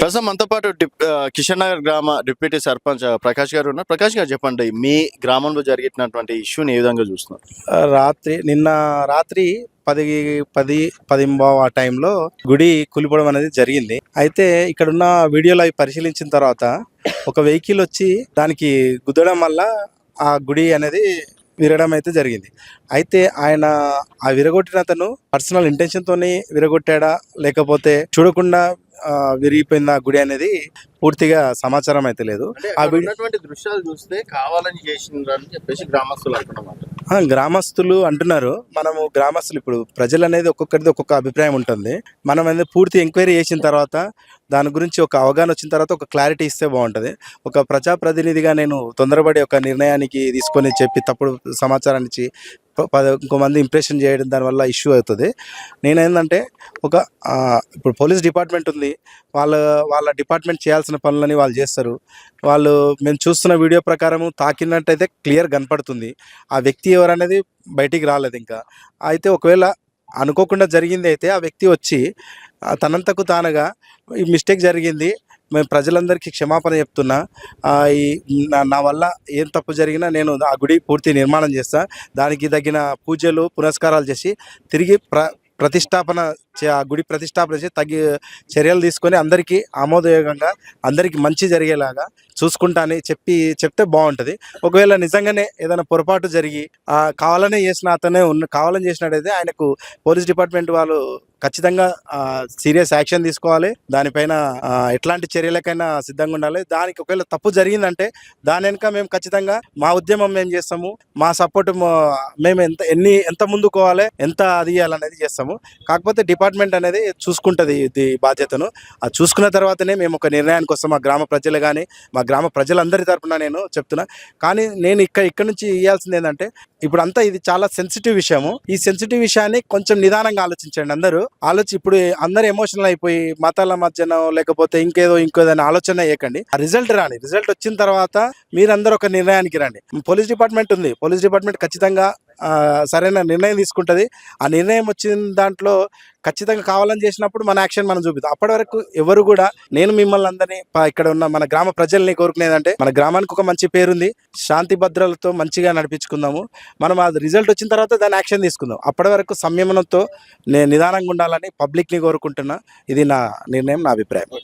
ప్రస్తుతం మనతో పాటు కిషన్ నగర్ గ్రామ డిప్యూటీ సర్పంచ్ ప్రకాష్ గారు ఉన్నారు. ప్రకాష్ గారు చెప్పండి, మీ గ్రామంలో జరిగినటువంటి ఇష్యూని ఏ విధంగా చూస్తున్నారు? నిన్న రాత్రి 10:10 ఆ టైంలో గుడి కూలిపోవడం అనేది జరిగింది. అయితే ఇక్కడున్న వీడియోలు అవి పరిశీలించిన తర్వాత ఒక వెహికల్ వచ్చి దానికి గుద్దడం వల్ల ఆ గుడి అనేది విరగడం అయితే జరిగింది. అయితే ఆయన ఆ విరగొట్టిన అతను పర్సనల్ ఇంటెన్షన్తోని విరగొట్టాడా లేకపోతే చూడకుండా విరిగిపోయింది ఆ గుడి అనేది పూర్తిగా సమాచారం అయితే లేదు. దృశ్యాలు చూస్తే కావాలని చేసిండ్రని చెప్పేసి గ్రామస్తులు అంటున్నమాట. గ్రామస్తులు అంటున్నారు. మనము గ్రామస్తులు ఇప్పుడు ప్రజలు అనేది ఒక్కొక్కరిది ఒక్కొక్క అభిప్రాయం ఉంటుంది. మనం అనేది పూర్తి ఎంక్వైరీ చేసిన తర్వాత దాని గురించి ఒక అవగాహన వచ్చిన తర్వాత ఒక క్లారిటీ ఇస్తే బాగుంటుంది. ఒక ప్రజాప్రతినిధిగా నేను తొందరపడి ఒక నిర్ణయానికి తీసుకొని చెప్పి తప్పుడు సమాచారాన్ని ఇచ్చి ఇంకో మంది ఇంప్రెషన్ చేయడం దానివల్ల ఇష్యూ అవుతుంది. నేనేంటంటే ఇప్పుడు పోలీస్ డిపార్ట్మెంట్ ఉంది, వాళ్ళ డిపార్ట్మెంట్ చేయాల్సిన పనులని వాళ్ళు చేస్తారు. మేము చూస్తున్న వీడియో ప్రకారం తాకినట్టయితే క్లియర్ కనపడుతుంది. ఆ వ్యక్తి ఎవరనేది బయటికి రాలేదు ఇంకా. అయితే ఒకవేళ అనుకోకుండా జరిగింది అయితే ఆ వ్యక్తి వచ్చి తనంతకు తానుగా ఈ మిస్టేక్ జరిగింది, మేము ప్రజలందరికీ క్షమాపణ చెప్తున్నా, నా వల్ల ఏం తప్పు జరిగినా నేను ఆ గుడి పూర్తి నిర్మాణం చేస్తా, దానికి తగిన పూజలు పునస్కారాలు చేసి తిరిగి ప్రతిష్టాపన ఆ గుడి ప్రతిష్టాపన చేసి చర్యలు తీసుకొని అందరికీ ఆమోదయోగంగా అందరికీ మంచి జరిగేలాగా చూసుకుంటా అని చెప్తే బాగుంటుంది. ఒకవేళ నిజంగానే ఏదైనా పొరపాటు జరిగి కావాలనే కావాలని చేసినట్టయితే ఆయనకు పోలీస్ డిపార్ట్మెంట్ వాళ్ళు ఖచ్చితంగా సీరియస్ యాక్షన్ తీసుకోవాలి. దానిపైన ఎట్లాంటి చర్యలకైనా సిద్ధంగా ఉండాలి. దానికి ఒకవేళ తప్పు జరిగిందంటే దాని వెనుక మేము ఖచ్చితంగా మా ఉద్యమం మేము చేస్తాము, మా సపోర్ట్ మేము ఎంత ముందుకోవాలి, ఎంత అది చేయాలనేది చేస్తాము. కాకపోతే డిపార్ట్మెంట్ అనేది చూసుకుంటుంది ఇది బాధ్యతను. అది చూసుకున్న తర్వాతనే మేము ఒక నిర్ణయానికి వస్తాం. మా గ్రామ ప్రజలు కానీ మా గ్రామ ప్రజలందరి తరఫున నేను చెప్తున్నా. కానీ నేను ఇక్కడ నుంచి ఇవ్వాల్సింది ఏంటంటే, ఇప్పుడు అంతా ఇది చాలా సెన్సిటివ్ విషయము. ఈ సెన్సిటివ్ విషయాన్ని కొంచెం నిదానంగా ఆలోచించండి. ఇప్పుడు అందరూ ఎమోషనల్ అయిపోయి మతాల మధ్యన లేకపోతే ఇంకేదైనా ఆలోచన చేయకండి. ఆ రిజల్ట్ వచ్చిన తర్వాత మీరందరూ ఒక నిర్ణయానికి రండి. పోలీస్ డిపార్ట్మెంట్ ఉంది, పోలీస్ డిపార్ట్మెంట్ ఖచ్చితంగా సరైన నిర్ణయం తీసుకుంటుంది. ఆ నిర్ణయం వచ్చిన దాంట్లో ఖచ్చితంగా కావాలని చేసినప్పుడు మన యాక్షన్ మనం చూపిద్దాం. అప్పటి వరకు ఎవరు కూడా, నేను మిమ్మల్ని అందరినీ ఇక్కడ ఉన్న మన గ్రామ ప్రజల్ని కోరుకునేదంటే, మన గ్రామానికి ఒక మంచి పేరుంది, శాంతి భద్రతలతో మంచిగా నడిపించుకుందాము. మనం ఆ రిజల్ట్ వచ్చిన తర్వాత దాన్ని యాక్షన్ తీసుకుందాం. అప్పటి వరకు సంయమనంతో నిదానంగా ఉండాలని పబ్లిక్ని కోరుకుంటున్నా. ఇది నా నిర్ణయం, నా అభిప్రాయం.